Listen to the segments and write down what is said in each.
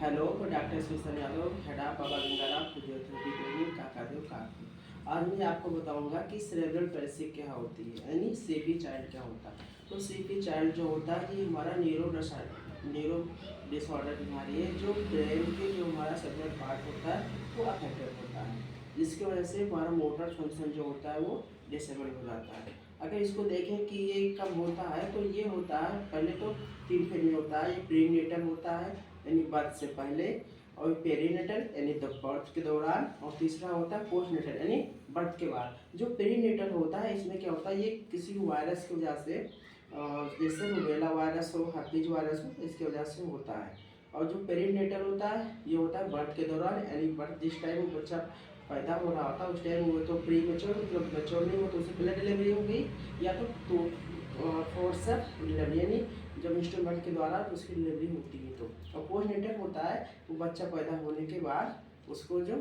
Hello, doctor Susan Yadav, head of Baba Gangaram physiotherapy clinic, Kakadev Kanpur. आज मैं आपको बताऊंगा कि सेरेब्रल पैल्सी क्या होती है, यानी सीपी चाइल्ड क्या होता है। तो सीपी चाइल्ड जो होता है ये हमारा न्यूरो डिसऑर्डर बीमारी है, जो ब्रेन के जो हमारा सेरेब्रल पार्ट होता है वो अफेक्टेड होता है, जिसकी वजह से हमारा मोटर फंक्शन जो होता है वो डिसेबल हो जाता है। अगर इसको देखें कि ये कब होता है, तो ये होता है पहले तो 3 फेज में होता है। ये प्रीनेटल होता है यानी बर्थ से पहले, और पेरीनेटल यानी द बर्थ के दौरान, और तीसरा होता है पोस्टनेटल यानी बर्थ के बाद। जो पेरीनेटल होता है इसमें क्या होता है, ये किसी वायरस की वजह से, जैसे रूबेला वायरस हो, हर्पीज वायरस हो, इसकी वजह से होता है। और जो पेरीनेटल होता है ये होता है बर्थ के दौरान, यानी बर्थ जिस टाइम बच्चा पैदा हो रहा होता है उस टाइम वो तो प्री मेच्योर, मतलब मेच्योर नहीं हो तो उससे पहले डिलीवरी हो गई, या तो फोर्सर डिलीवरी यानी जब इंस्ट्रूमेंट के द्वारा उसकी डिलीवरी होती है। तो और पोस्टनेटल होता है वो बच्चा पैदा होने के बाद उसको जो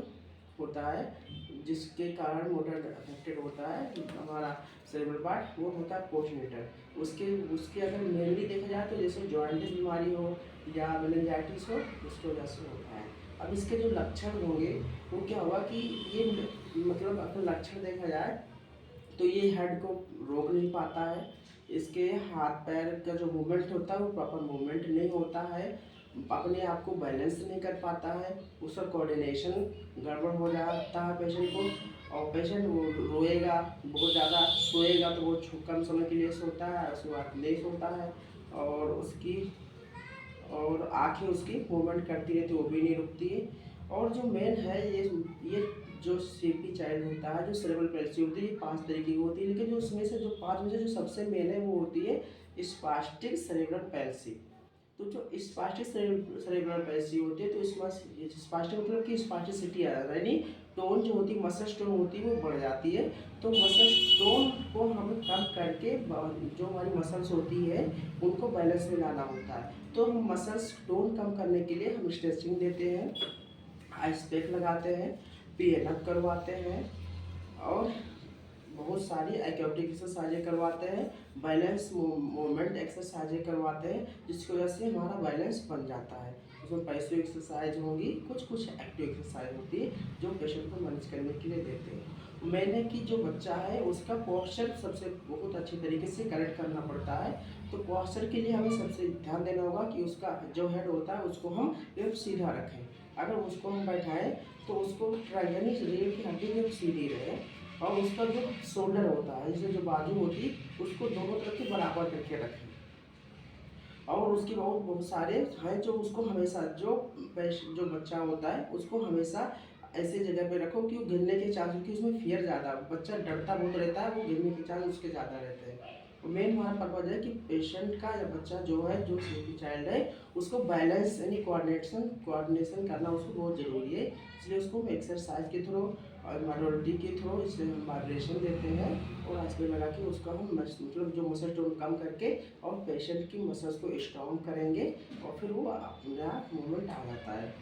होता है जिसके कारण मोटर अफेक्टेड होता है हमारा सेरेब्रल पार्ट, वो होता है पोस्टनेटल। उसके उसके अगर मेनली देखा जाए तो जैसे जॉइंटिस बीमारी हो या मेनिंजाइटिस हो, उसकी वजह से होता है। अब इसके जो लक्षण होंगे वो क्या होगा कि ये मतलब अगर लक्षण देखा जाए तो ये हेड को रोक नहीं पाता है, इसके हाथ पैर का जो मूवमेंट होता है वो प्रॉपर मूवमेंट नहीं होता है, अपने आप को बैलेंस नहीं कर पाता है, उसका कोऑर्डिनेशन गड़बड़ हो जाता है पेशेंट को। और पेशेंट वो रोएगा बहुत ज़्यादा, सोएगा तो वो कम समय के लिए सोता है, उसके बाद नहीं सोता है, और उसकी और आँखें उसकी मूवमेंट करती रहती है, वो भी नहीं रुकती है। और जो मेन है ये जो सीपी चाइल्ड होता है, जो सेरेब्रल पैल्सी होती है, ये 5 तरीके की होती है, लेकिन जो उसमें से जो 5 में से जो सबसे मेन है वो होती है स्पास्टिक सेरेब्रल पैल्सी। तो जो स्पास्टिक सेरेब्रल पैल्सी होती है तो इसमें स्पास्टिक मतलब कि स्पास्टिसिटी आ जाता है, यानी टोन जो होती है, मसल टोन होती है वो बढ़ जाती है। तो मसल टोन को हमें कम करके जो हमारी मसल्स होती है उनको बैलेंस में लाना होता है। तो हम मसल्स टोन कम करने के लिए हम स्ट्रेचिंग देते हैं, आइस पैक लगाते हैं, पीएनअप करवाते हैं, और बहुत सारी एक्टिविटी एक्सरसाइजें करवाते हैं, बैलेंस मूवमेंट एक्सरसाइजें करवाते हैं, जिसकी वजह से हमारा बैलेंस बन जाता है। उसमें पैसिव एक्सरसाइज होंगी, कुछ एक्टिव एक्सरसाइज होती है जो पेशेंट को मैनेज करने के लिए देते हैं। मैंने कि जो बच्चा है उसका पोस्चर सबसे बहुत अच्छे तरीके से करेक्ट करना पड़ता है। तो पोस्चर के लिए हमें सबसे ध्यान देना होगा कि उसका जो हेड होता है उसको हम एकदम सीधा रखें। अगर उसको हम बैठाएं तो उसको ट्रायंगल रीढ़ की हड्डी में सीधी रहे, और उसका जो शोल्डर होता है, जैसे जो बाजू होती है उसको दोनों तरफ के बराबर करके रखें। और उसके बहुत सारे हैं जो उसको हमेशा जो बच्चा होता है उसको हमेशा ऐसे जगह पे रखो कि वो गिरने के चांस, क्योंकि उसमें फियर ज़्यादा, बच्चा डरता बहुत रहता है, वो गिरने के चांस उसके ज़्यादा रहते हैं। तो मेन हमारा पर्पज है कि पेशेंट का या बच्चा जो है जो स्लीपी चाइल्ड है उसको बैलेंस यानी कोऑर्डिनेशन करना उसको बहुत ज़रूरी है। इसलिए उसको हम एक्सरसाइज के थ्रू और माइनॉरिटी के थ्रू इसलिए हम वाइब्रेशन देते हैं, और आइसपैक लगा के उसका हम मतलब जो मसल टोन कम करके और पेशेंट की मसल्स को स्ट्रॉन्ग करेंगे, और फिर वो अपने आप मूवमेंट आ जाता है।